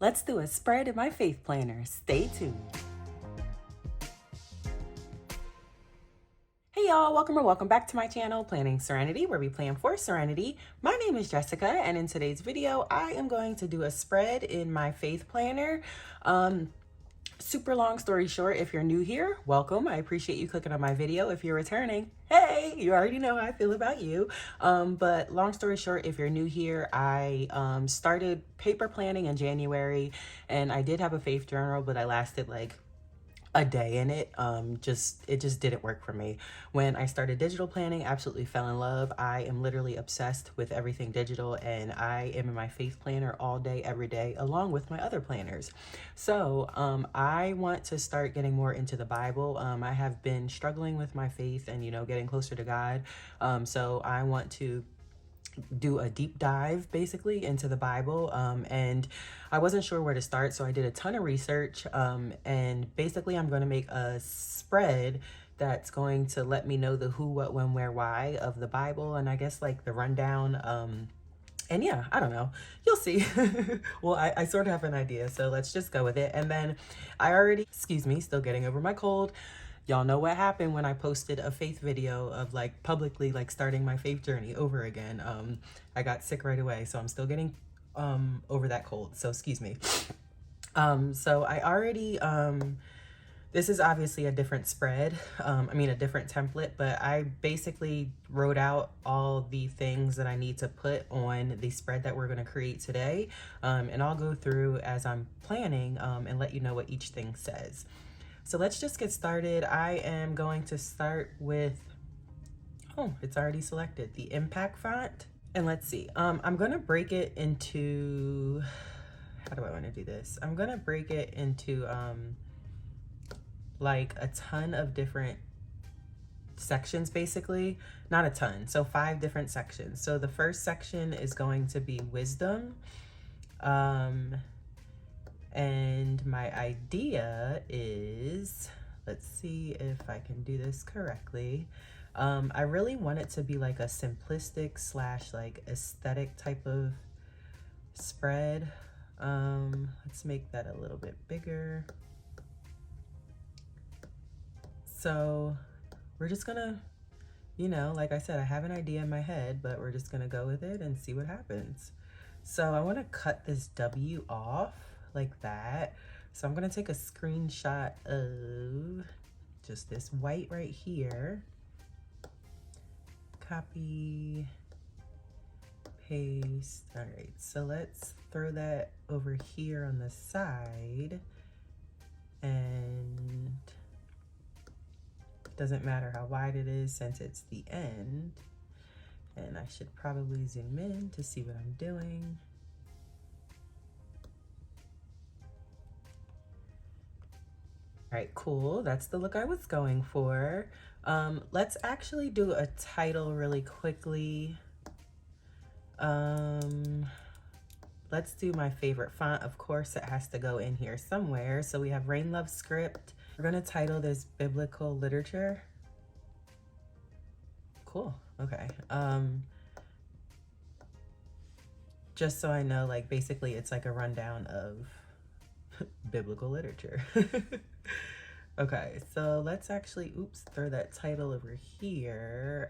Let's do a spread in my faith planner. Stay tuned. Hey y'all, welcome back to my channel, Planning Serenity, where we plan for serenity. My name is Jessica, and in today's video, I am going to do a spread in my faith planner. Super long story short, if you're new here, welcome. I appreciate you clicking on my video. If you're returning, hey, you already know how I feel about you. But long story short, if you're new here, I started paper planning in January, and I did have a faith journal, but I lasted like a day in it. It just didn't work for me. When I started digital planning, absolutely fell in love. I am literally obsessed with everything digital, and I am in my faith planner all day, every day, along with my other planners. So I want to start getting more into the Bible. I have been struggling with my faith and, getting closer to God. So I want to do a deep dive basically into the Bible, and I wasn't sure where to start, so I did a ton of research, and basically I'm going to make a spread that's going to let me know the who, what, when, where, why of the Bible, and I guess like the rundown. And yeah, I don't know. You'll see. Well, I sort of have an idea, so let's just go with it. And then excuse me, still getting over my cold. Y'all know what happened when I posted a faith video of like publicly like starting my faith journey over again. I got sick right away, so I'm still getting over that cold. So excuse me. So I already this is obviously a different spread, a different template, but I basically wrote out all the things that I need to put on the spread that we're going to create today. And I'll go through as I'm planning and let you know what each thing says. So let's just get started. I am going to start with, it's already selected, the impact font. And let's see, I'm going to break it into, how do I want to do this? I'm going to break it into like a ton of different sections, basically. Not a ton, so 5 different sections. So the first section is going to be wisdom. And my idea is, let's see if I can do this correctly. I really want it to be like a simplistic / like aesthetic type of spread. Let's make that a little bit bigger. So we're just gonna, like I said, I have an idea in my head, but we're just gonna go with it and see what happens. So I want to cut this W off like that. So I'm going to take a screenshot of just this white right here. Copy, paste. All right, so let's throw that over here on the side. And it doesn't matter how wide it is since it's the end. And I should probably zoom in to see what I'm doing. All right, cool. That's the look I was going for. Let's actually do a title really quickly. Let's do my favorite font. Of course, it has to go in here somewhere. So we have Rain Love Script. We're gonna title this Biblical Literature. Cool, okay. Just so I know, like basically it's like a rundown of biblical literature. Okay, so let's actually, throw that title over here.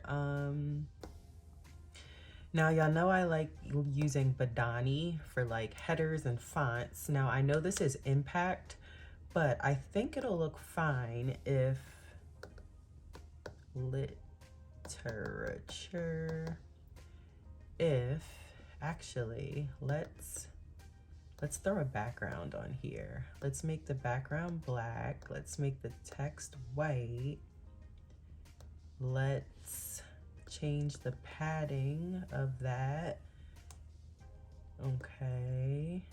Now y'all know I like using Badani for like headers and fonts. Now I know this is impact, but I think it'll look fine if actually, let's throw a background on here. Let's make the background black. Let's make the text white. Let's change the padding of that. Okay.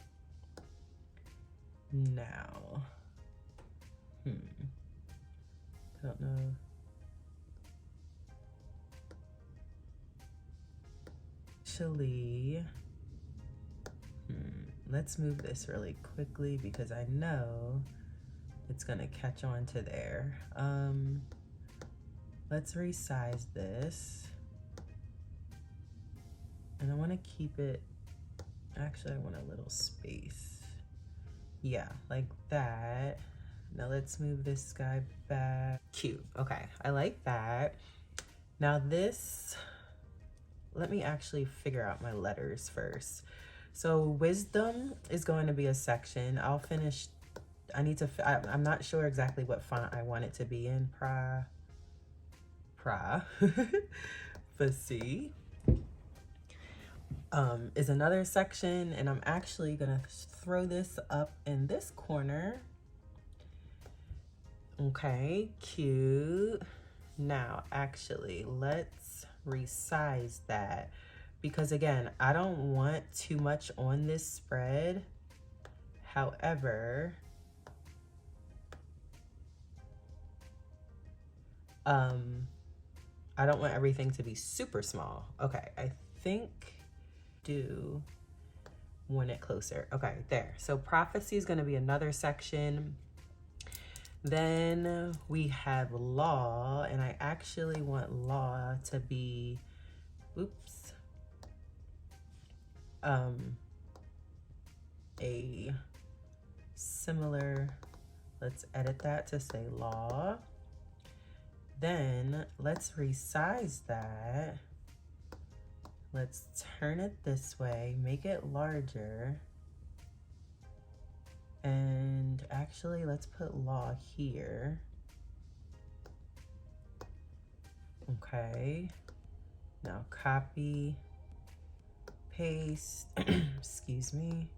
Now, I don't know. Actually, let's move this really quickly because I know it's gonna catch on to there. Let's resize this. And I want to keep it, actually I want a little space. Yeah, like that. Now let's move this guy back. Cute. Okay, I like that. Now this, let me actually figure out my letters first. So wisdom is going to be a section. I'll finish, I'm not sure exactly what font I want it to be in. But see, is another section, and I'm actually gonna throw this up in this corner. Okay, cute. Now, actually, let's resize that because again, I don't want too much on this spread. However, I don't want everything to be super small. Okay, I think do want it closer. Okay, there. So prophecy is going to be another section. Then we have law, and I actually want law to be, oops, a similar, let's edit that to say law. Then let's resize that. Let's turn it this way, make it larger. And actually, let's put law here. Okay. Now copy, paste, excuse me,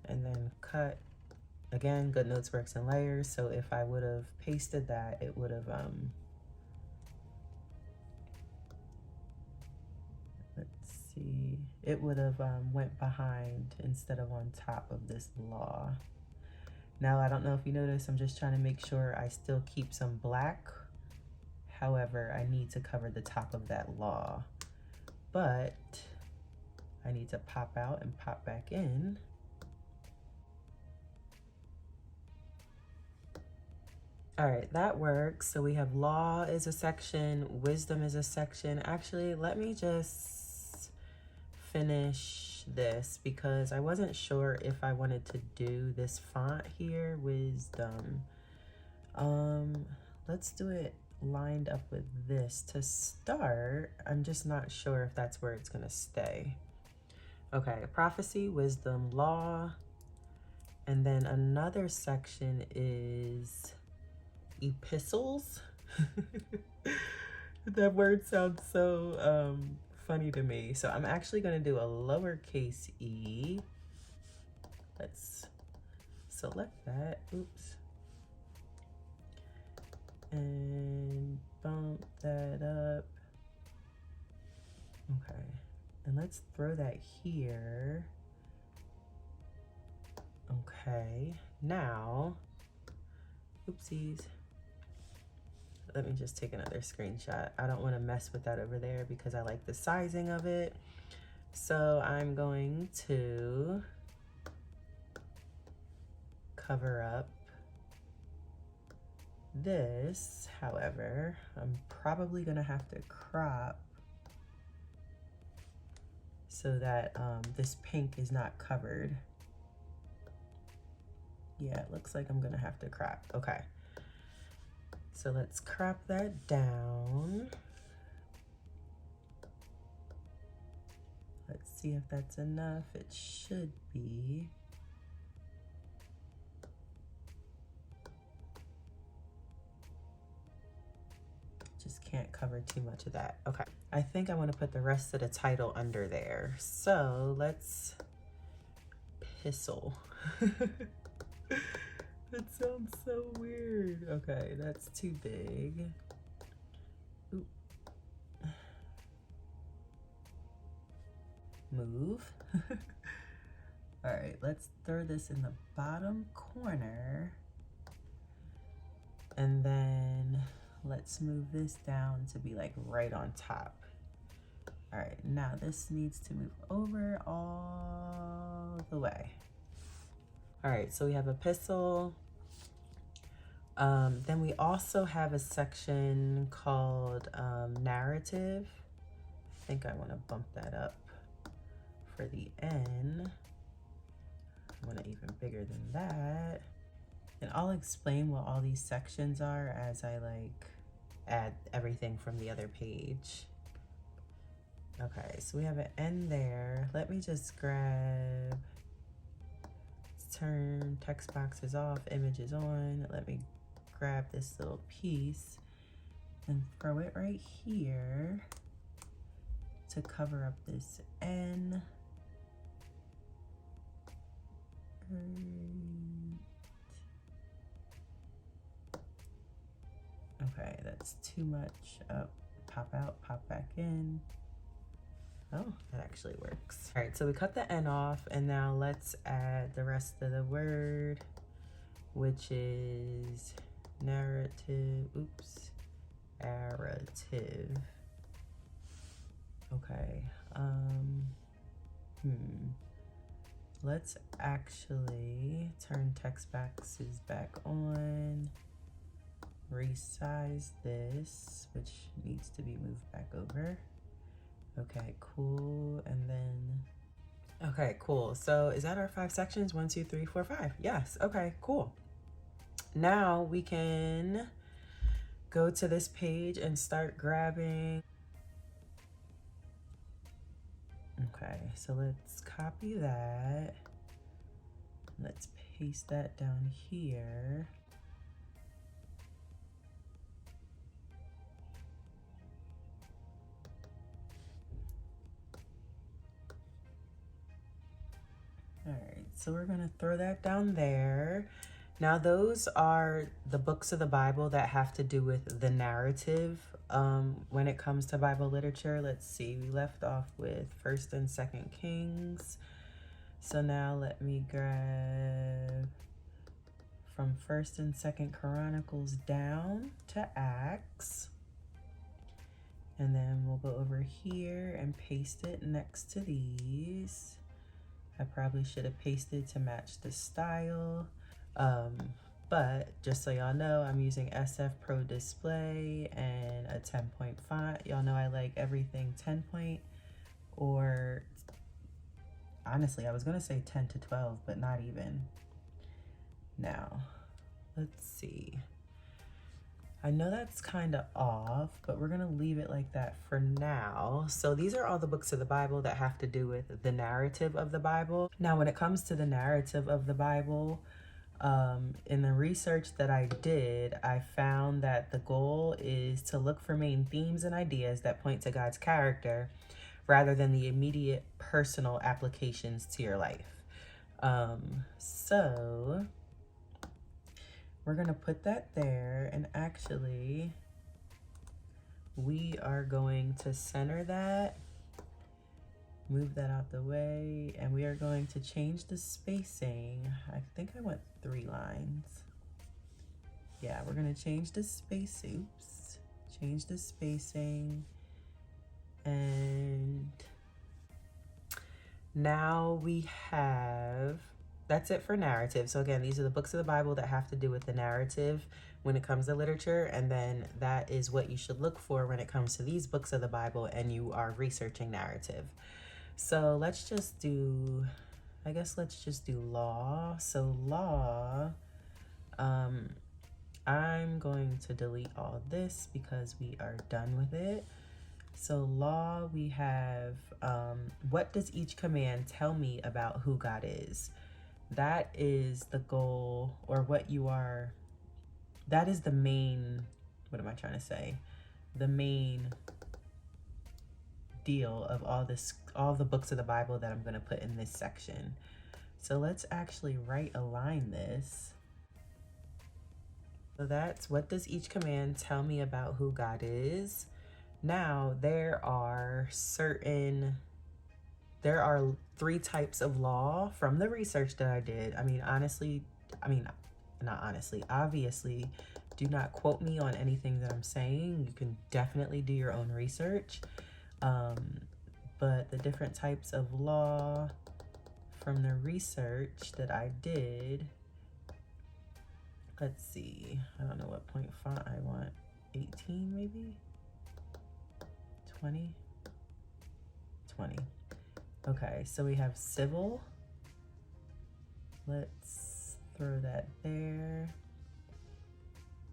and then cut. Again, Goodnotes works in layers, so if I would have pasted that, it would have, let's see, it would have went behind instead of on top of this law. Now, I don't know if you notice, I'm just trying to make sure I still keep some black. However, I need to cover the top of that law, but I need to pop out and pop back in. All right, that works. So we have law is a section, wisdom is a section. Actually, let me just finish this because I wasn't sure if I wanted to do this font here, wisdom. Let's do it lined up with this to start. I'm just not sure if that's where it's gonna stay. Okay, prophecy, wisdom, law. And then another section is epistles. That word sounds so funny to me. So I'm actually going to do a lowercase e. Let's select that. Oops. And bump that up. Okay. And let's throw that here. Okay. Now, oopsies. Let me just take another screenshot. I don't want to mess with that over there because I like the sizing of it. So I'm going to cover up this. However, I'm probably going to have to crop so that this pink is not covered. Yeah, it looks like I'm going to have to crop. Okay. So let's crop that down. Let's see if that's enough. It should be. Just can't cover too much of that. Okay. I think I want to put the rest of the title under there. So let's epistle. That sounds so weird. Okay, that's too big. Oop. Move. All right, let's throw this in the bottom corner. And then let's move this down to be like right on top. All right, now this needs to move over all the way. All right, so we have epistle. Then we also have a section called narrative. I think I want to bump that up for the N. I want it even bigger than that. And I'll explain what all these sections are as I like add everything from the other page. Okay, so we have an end there. Let me just grab, turn text boxes off, images on. Let me grab this little piece and throw it right here to cover up this N. Okay, that's too much. Up, pop out, pop back in. Oh, that actually works. All right, so we cut the N off, and now let's add the rest of the word, which is narrative. Oops, narrative. Okay. Let's actually turn text boxes back on. Resize this, which needs to be moved back over. Okay, cool. And then, okay, cool. So is that our 5 sections? 1, 2, 3, 4, 5. Yes. Okay, cool. Now we can go to this page and start grabbing. Okay, so let's copy that. Let's paste that down here. All right, so we're gonna throw that down there. Now those are the books of the Bible that have to do with the narrative when it comes to Bible literature. Let's see, we left off with 1st and 2nd Kings. So now let me grab from 1st and 2nd Chronicles down to Acts. And then we'll go over here and paste it next to these. I probably should have pasted to match the style. But just so y'all know, I'm using SF Pro Display and a 10-point font. Y'all know I like everything 10 point, or honestly, I was gonna say 10 to 12, but not even. Now, let's see. I know that's kind of off, but we're gonna leave it like that for now. So these are all the books of the Bible that have to do with the narrative of the Bible. Now, when it comes to the narrative of the Bible, in the research that I did, I found that the goal is to look for main themes and ideas that point to God's character rather than the immediate personal applications to your life. So we're gonna put that there, and actually we are going to center that, move that out the way, and we are going to change the spacing. I think I went 3 lines. Yeah, we're gonna change the space, oops, change the spacing. And now we have, that's it for narrative. So again, these are the books of the Bible that have to do with the narrative when it comes to literature. And then that is what you should look for when it comes to these books of the Bible and you are researching narrative. So let's just do, I guess let's just do law. So law, I'm going to delete all this because we are done with it. So law, we have, what does each command tell me about who God is? That is the goal, or what you are, that is the main, what am I trying to say? The main deal of all the books of the Bible that I'm going to put in this section. So let's actually align this. So that's, what does each command tell me about who God is? Now there are 3 types of law from the research that I did. Obviously, do not quote me on anything that I'm saying. You can definitely do your own research. But the different types of law from the research that I did, let's see, I don't know what point font I want, 18 maybe? 20? 20. Okay, so we have civil, let's throw that there.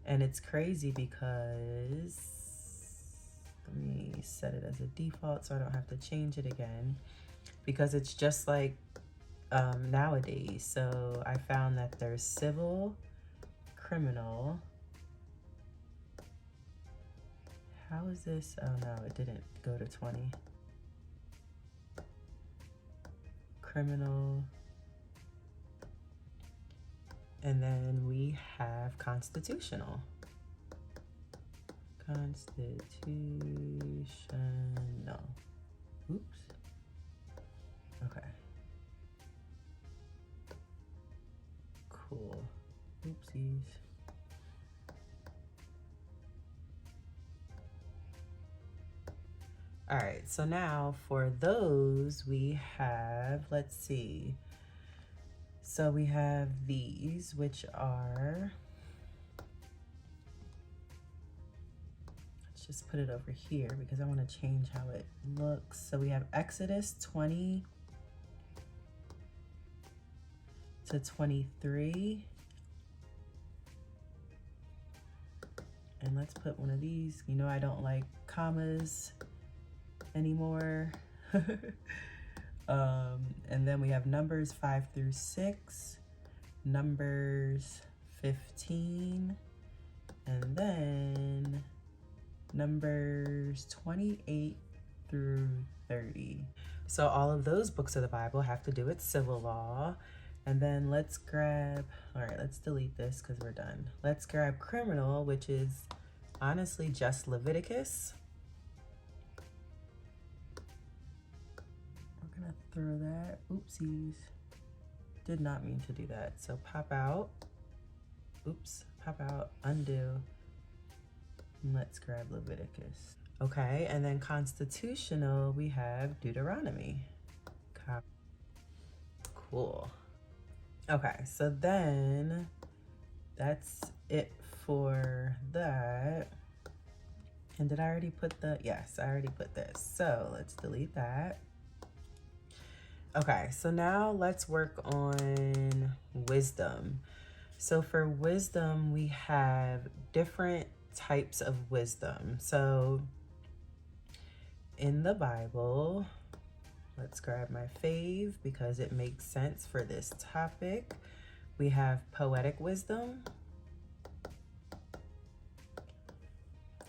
And it's crazy because, let me set it as a default so I don't have to change it again, because it's just like nowadays. So I found that there's civil, criminal. How is this? Oh no, it didn't go to 20. Criminal. And then we have constitutional. Constitutional. Oops. Okay. Cool. Oopsies. All right, so now for those we have, let's see. So we have these, which are, let's just put it over here because I want to change how it looks. So we have Exodus 20 to 23. And let's put one of these. You know, I don't like commas anymore. And then we have Numbers 5 through 6, Numbers 15, and then Numbers 28 through 30. So all of those books of the Bible have to do with civil law. And then let's grab, all right, let's delete this because we're done. Let's grab criminal, which is honestly just Leviticus. We're gonna throw that, oopsies. Did not mean to do that. So pop out, oops, pop out, undo. And let's grab Leviticus. Okay, and then constitutional, we have Deuteronomy. Cool. Okay, so then that's it for that. And did I already put the, yes, I already put this. So let's delete that. Okay, so now let's work on wisdom. So for wisdom, we have different types of wisdom. So in the Bible, let's grab my fave because it makes sense for this topic. We have poetic wisdom.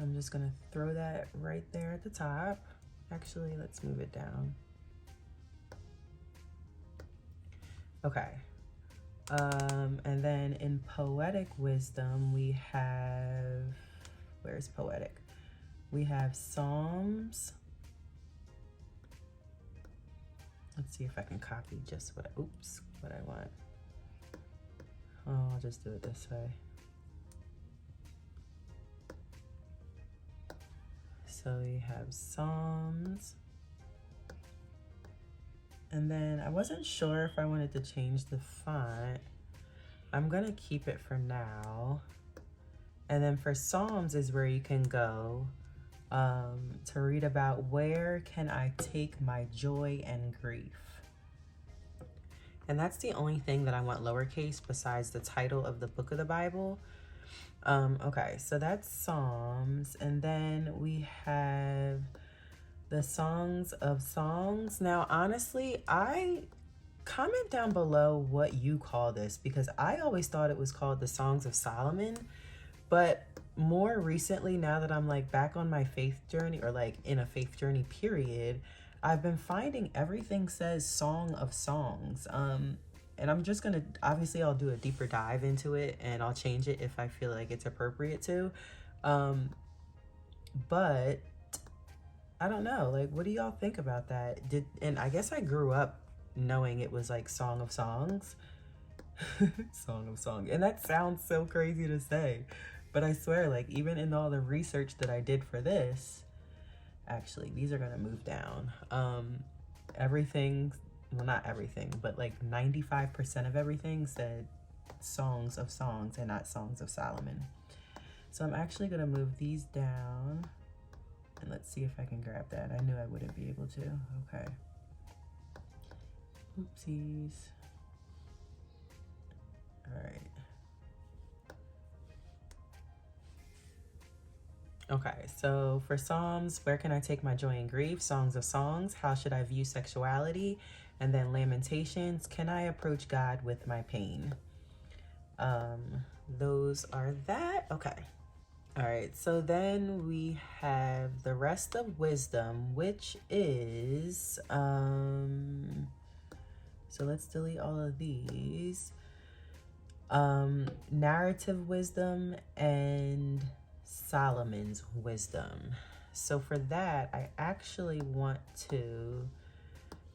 I'm just gonna throw that right there at the top. Actually, let's move it down. Okay. And then in poetic wisdom, we have, where's poetic? We have Psalms. Let's see if I can copy just what, oops, what I want. Oh, I'll just do it this way. So we have Psalms. And then I wasn't sure if I wanted to change the font. I'm gonna keep it for now. And then for Psalms is where you can go to read about where can I take my joy and grief. And that's the only thing that I want lowercase besides the title of the book of the Bible. Okay, so that's Psalms. And then we have the Songs of Songs. Now, honestly, comment down below what you call this, because I always thought it was called the Songs of Solomon. But more recently, now that I'm like back on my faith journey, or like in a faith journey period, I've been finding everything says Song of Songs. And I'm just gonna, obviously I'll do a deeper dive into it and I'll change it if I feel like it's appropriate to. But I don't know, like, what do y'all think about that? And I guess I grew up knowing it was like Song of Songs. Song of Songs. And that sounds so crazy to say, but I swear, like, even in all the research that I did for this, actually, these are gonna move down. Everything, well, not everything, but like 95% of everything said Songs of Songs and not Songs of Solomon. So I'm actually gonna move these down. And let's see if I can grab that. I knew I wouldn't be able to. Okay. Oopsies. Okay, so for Psalms, where can I take my joy and grief? Songs of Songs, how should I view sexuality? And then Lamentations, can I approach God with my pain? Those are that. Okay. All right, so then we have the rest of wisdom, which is, so let's delete all of these. Narrative wisdom and Solomon's wisdom. So for that, I actually want to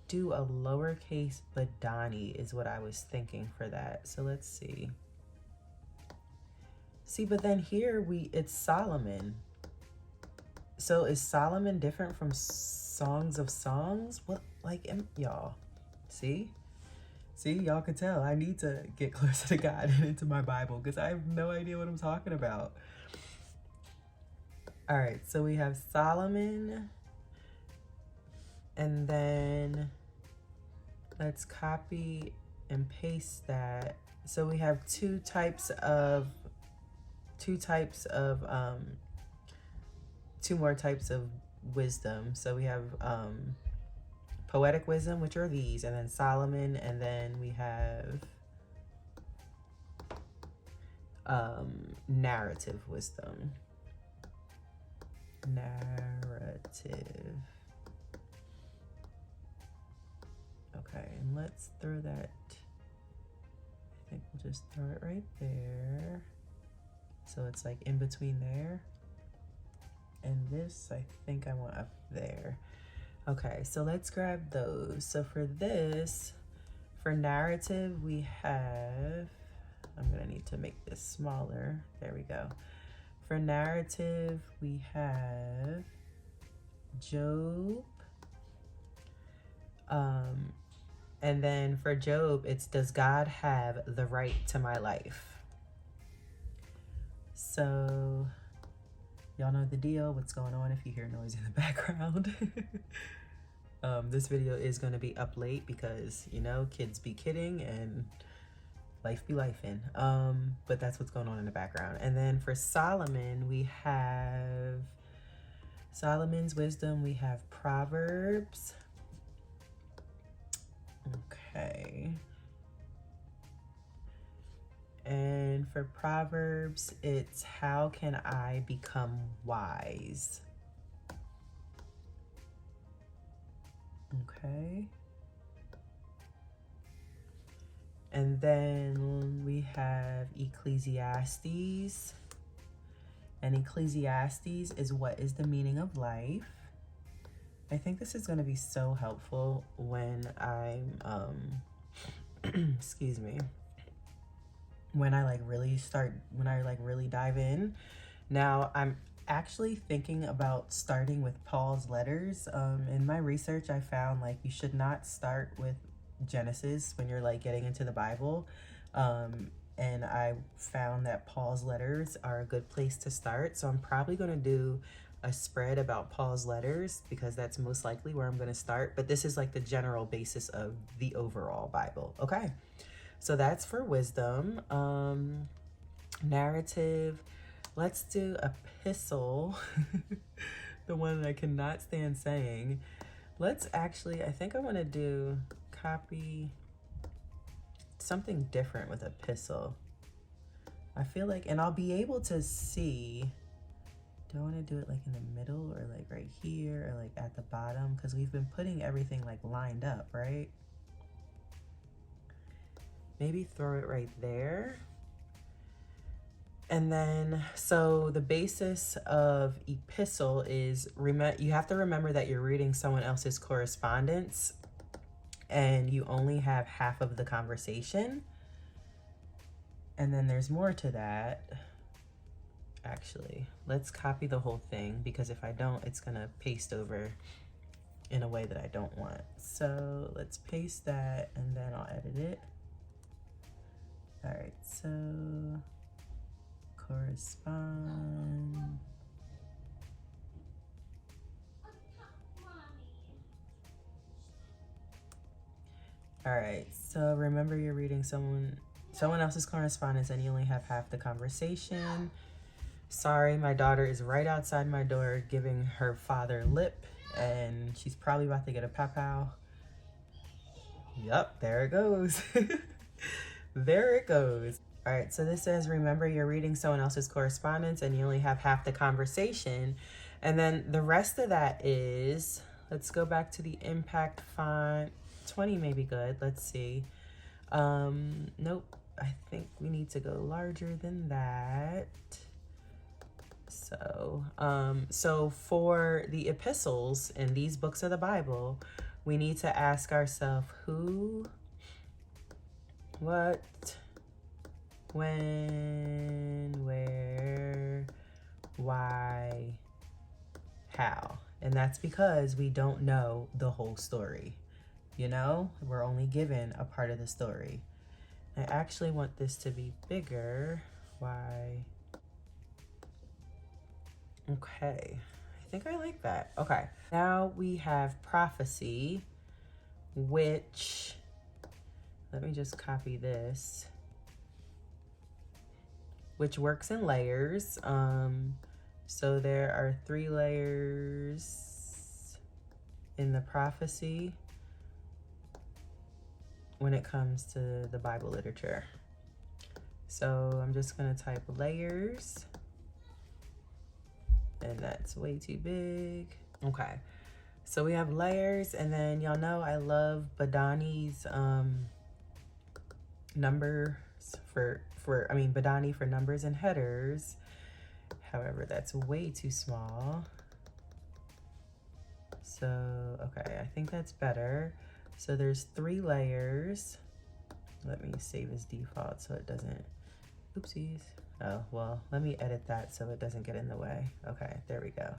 do a lowercase Badani is what I was thinking for that. So let's see. See, but then here it's Solomon. So is Solomon different from Songs of Songs? What, like, y'all, see? See, y'all can tell I need to get closer to God and into my Bible because I have no idea what I'm talking about. All right, so we have Solomon, and then let's copy and paste that. So we have two more types of wisdom. So we have poetic wisdom, which are these, and then Solomon, and then we have narrative wisdom. Narrative. Okay, and let's throw that, I think we'll just throw it right there. So it's like in between there. And this, I think I want up there. Okay, so let's grab those. So for this, for narrative, we have, I'm gonna need to make this smaller. There we go. For narrative, we have Job. And then for Job, it's, does God have the right to my life? So y'all know the deal, what's going on if you hear noise in the background. This video is going to be up late because, you know, kids be kidding and life be lifing. But that's what's going on in the background. And then for Solomon, we have Solomon's wisdom. We have Proverbs. Okay. And for Proverbs, it's how can I become wise? Okay. And then we have Ecclesiastes. And Ecclesiastes is what is the meaning of life. I think this is going to be so helpful when I'm, excuse me, when I really dive in. Now, I'm actually thinking about starting with Paul's letters. In my research, I found like you should not start with Genesis when you're like getting into the Bible. And I found that Paul's letters are a good place to start. So I'm probably going to do a spread about Paul's letters because that's most likely where I'm going to start. But this is like the general basis of the overall Bible. Okay. So that's for wisdom. Narrative. Let's do epistle. The one that I cannot stand saying. Let's actually, I think I want to do copy something different with epistle. I feel like, and I'll be able to see, do I want to do it like in the middle or like right here or like at the bottom? Because we've been putting everything like lined up, right? Maybe throw it right there. And then, so the basis of epistle is, you have to remember that you're reading someone else's correspondence and you only have half of the conversation. And then there's more to that. Actually, let's copy the whole thing because if I don't, it's gonna paste over in a way that I don't want. So let's paste that and then I'll edit it. All right, so correspond. All right, so remember you're reading someone else's correspondence and you only have half the conversation. Sorry, my daughter is right outside my door giving her father lip, and she's probably about to get a pow. Yup, there it goes. There it goes. All right, so this says, remember you're reading someone else's correspondence and you only have half the conversation. And then the rest of that is, let's go back to the impact font. 20 may be good. Let's see. Nope. I think we need to go larger than that. So for the epistles in these books of the Bible, we need to ask ourselves who, what, when, where, why, how. And that's because we don't know the whole story. You know, we're only given a part of the story. I actually want this to be bigger. Why? Okay, I think I like that. Okay, now we have prophecy, which, let me just copy this, which works in layers. So there are 3 layers in the prophecy when it comes to the Bible literature. So I'm just gonna type layers, and that's way too big. Okay, so we have layers, and then y'all know I love Badani's numbers Badani for numbers and headers. However, that's way too small. So, okay, I think that's better. So there's 3 layers. Let me save as default so it doesn't, oopsies. Oh, well, let me edit that so it doesn't get in the way. Okay, there we go.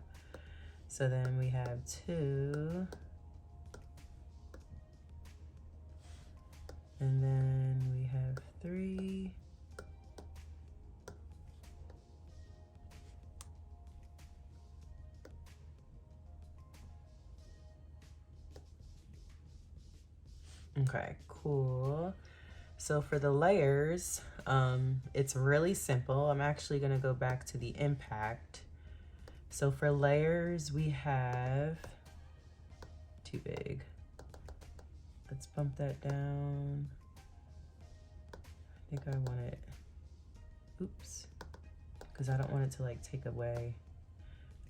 So then we have 2. And then we have 3. Okay, cool. So for the layers, it's really simple. I'm actually gonna go back to the impact. So for layers, we have, too big. Let's bump that down. I think I want it, oops, because I don't want it to like take away.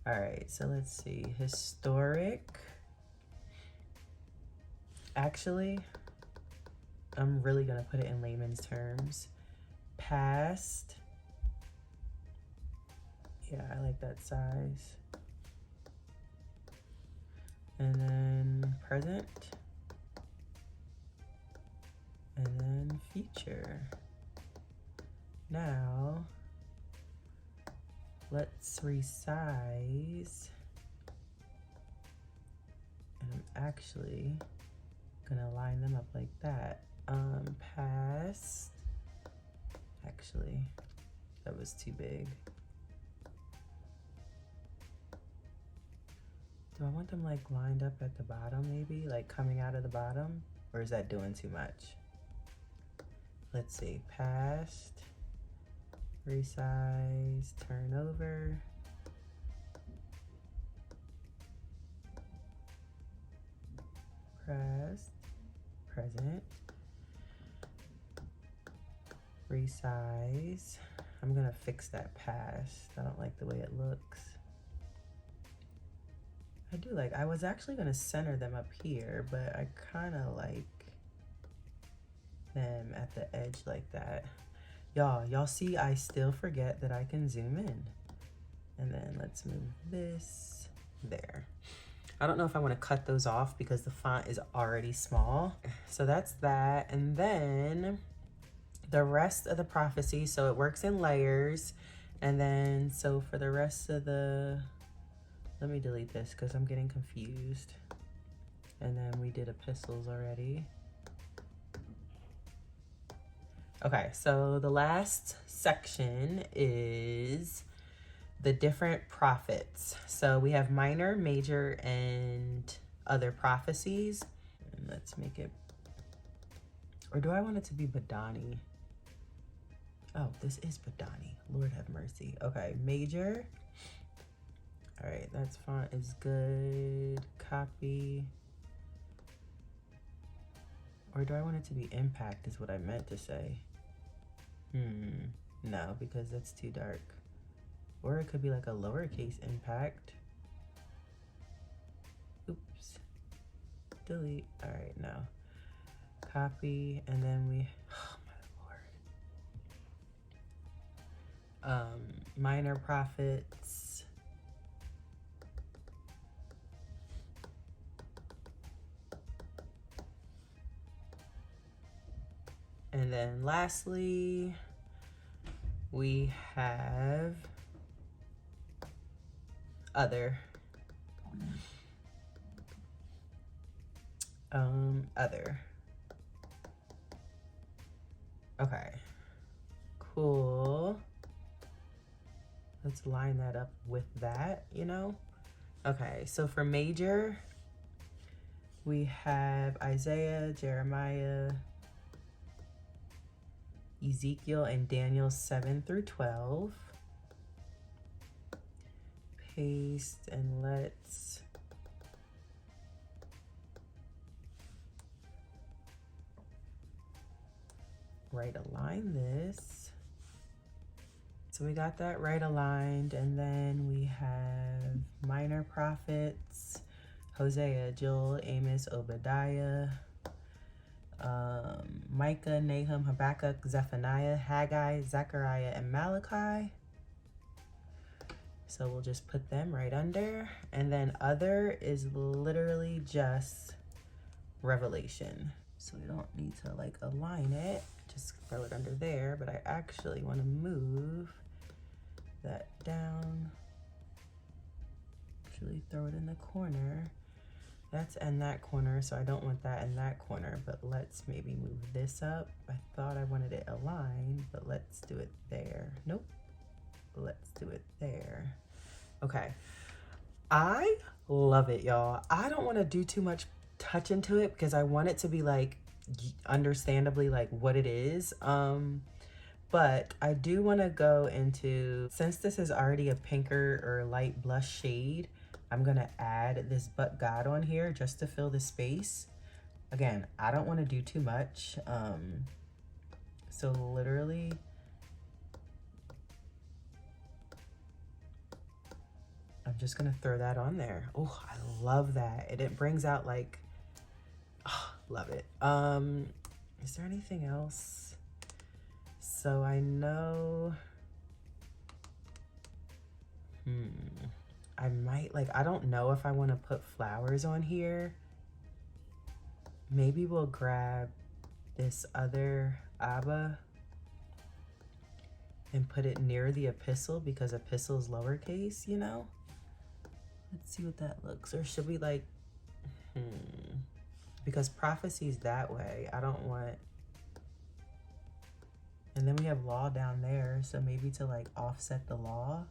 All right, so let's see, historic. Actually, I'm really gonna put it in layman's terms. Past, yeah, I like that size. And then present, and then future. Now, let's resize. And I'm actually gonna line them up like that. Past, actually, that was too big. Do I want them like lined up at the bottom maybe? Like coming out of the bottom? Or is that doing too much? Let's see, past, resize, turn over. Pressed, present, resize. I'm gonna fix that past. I don't like the way it looks. I do like, I was actually gonna center them up here, but I kinda like them at the edge like that. Y'all see I still forget that I can zoom in. And then let's move this there. I don't know if I want to cut those off because the font is already small. So that's that. And then the rest of the prophecy, so it works in layers. And then, so for the rest of the, let me delete this because I'm getting confused. And then we did epistles already. Okay, so the last section is the different prophets. So we have minor, major, and other prophecies. And let's make it, or do I want it to be Badani? Oh, this is Badani. Lord have mercy. Okay, major. All right, that font is good. Copy. Or do I want it to be impact is what I meant to say. No, because that's too dark. Or it could be like a lowercase impact. Oops. Delete. All right, no. Copy, and then we, oh my lord. Minor profits. And then lastly, we have other. Other. Okay, cool. Let's line that up with that, you know? Okay, so for major, we have Isaiah, Jeremiah, Ezekiel, and Daniel 7 through 12. Paste, and let's right align this. So we got that right aligned, and then we have minor prophets, Hosea, Joel, Amos, Obadiah, Micah, Nahum, Habakkuk, Zephaniah, Haggai, Zechariah, and Malachi. So we'll just put them right under. And then other is literally just Revelation. So we don't need to like align it, just throw it under there, but I actually want to move that down. Actually throw it in the corner. That's in that corner, so I don't want that in that corner, but let's maybe move this up. I thought I wanted it aligned, but let's do it there. Nope. Let's do it there. Okay. I love it, y'all. I don't want to do too much touch into it because I want it to be like understandably like what it is. But I do want to go into, since this is already a pinker or light blush shade, I'm going to add this But God on here just to fill the space. Again, I don't want to do too much. So literally, I'm just going to throw that on there. Oh, I love that. It brings out like, oh, love it. Is there anything else? So I know, I might like, I don't know if I want to put flowers on here. Maybe we'll grab this other Abba and put it near the epistle because epistle is lowercase, you know? Let's see what that looks. Or should we like, because prophecy's that way. I don't want, and then we have law down there. So maybe to like offset the law.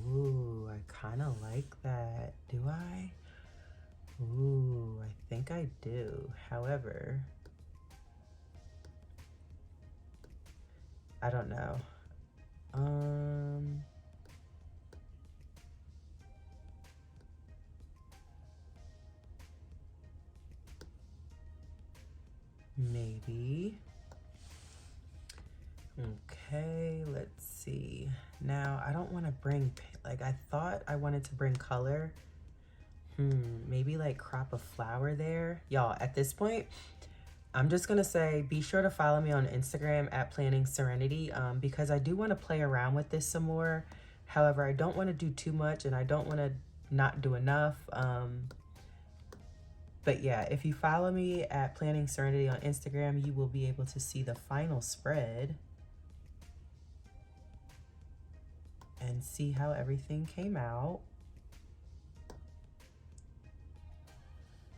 Ooh, I kind of like that. Do I? Ooh, I think I do. However, I don't know. Maybe. Okay, let's see. Now, I don't want to bring, like, I thought I wanted to bring color. Maybe like crop a flower there. Y'all, at this point, I'm just going to say, be sure to follow me on Instagram at Planning Serenity, because I do want to play around with this some more. However, I don't want to do too much and I don't want to not do enough. But yeah, if you follow me at Planning Serenity on Instagram, you will be able to see the final spread and see how everything came out.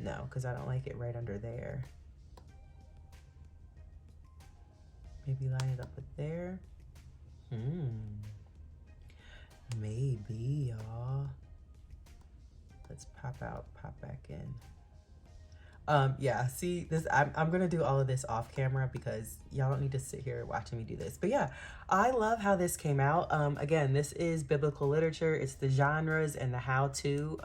No, because I don't like it right under there. Maybe line it up with there. Maybe, y'all. Let's let's pop out, pop back in. Yeah, see this, I'm gonna do all of this off camera because y'all don't need to sit here watching me do this. But yeah, I love how this came out. Again, this is biblical literature. It's the genres and the how-to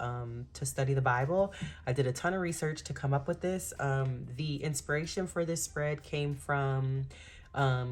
study the Bible. I did a ton of research to come up with this. The inspiration for this spread came from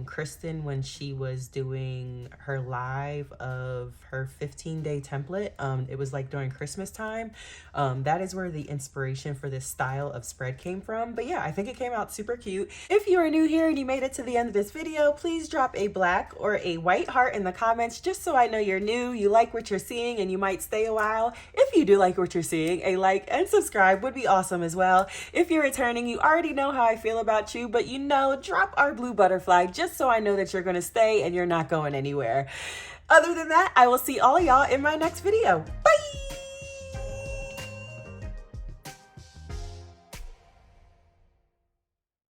Kristen when she was doing her live of her 15-day template. It was like during Christmas time. That is where the inspiration for this style of spread came from. But yeah, I think it came out super cute. If you are new here and you made it to the end of this video, please drop a black or a white heart in the comments just so I know you're new, you like what you're seeing, and you might stay a while. If you do like what you're seeing, a like and subscribe would be awesome as well. If you're returning, you already know how I feel about you, but drop our blue butterfly just so I know that you're going to stay and you're not going anywhere. Other than that, I will see all of y'all in my next video. Bye!